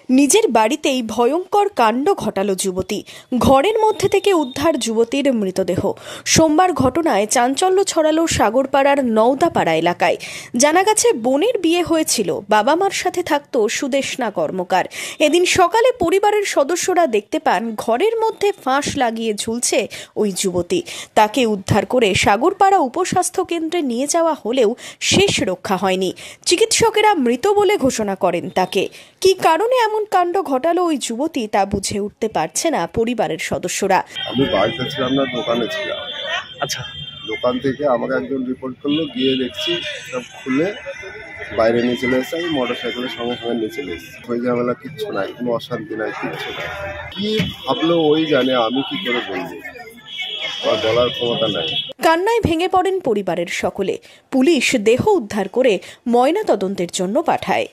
নিজের বাড়িতেই ভয়ঙ্কর কাণ্ড ঘটালো যুবতী। ঘরের মধ্যে থেকে উদ্ধার যুবতীর মৃতদেহ। সোমবার ঘটনায় চাঞ্চল্য ছড়ালো সাগরপাড়ার নওদাপাড়া এলাকায়। জানা গেছে, বোনের বিয়ে হয়েছিল, বাবা মার সাথে থাকতো সুদেষ্ণা কর্মকার। এদিন সকালে পরিবারের সদস্যরা দেখতে পান ঘরের মধ্যে ফাঁস লাগিয়ে ঝুলছে ওই যুবতী। তাকে উদ্ধার করে সাগরপাড়া উপস্বাস্থ্য কেন্দ্রে নিয়ে যাওয়া হলেও শেষ রক্ষা হয়নি। চিকিৎসকেরা মৃত বলে ঘোষণা করেন তাকে। কী কারণে এমন কাণ্ড ঘটালো ওই যুবতী তা বুঝে উঠতে পারছে না পরিবারের সদস্যরা। আমি বাড়িতে ছিলাম না, দোকানে ছিলাম। আচ্ছা, দোকান থেকে আমাকে একজন রিপোর্ট করলো, গিয়ে দেখছি সব খুলে বাইরে নিয়ে চলে এসেছে। আমি মোটর সাইকেলের সঙ্গে সঙ্গে নিয়ে চলে এসেছি। ওই ঝামেলা কিচ্ছু নাই, কোনো অশান্তি নাই, কিচ্ছু নাই। কি ভাবলো ওই জানে, আমি কি করে বলবো, আর বলার ক্ষমতা নাই। কান্নায় ভেঙে পড়েন পরিবারের সকলে। পুলিশ দেহ উদ্ধার করে ময়নাতদন্তের জন্য পাঠায়।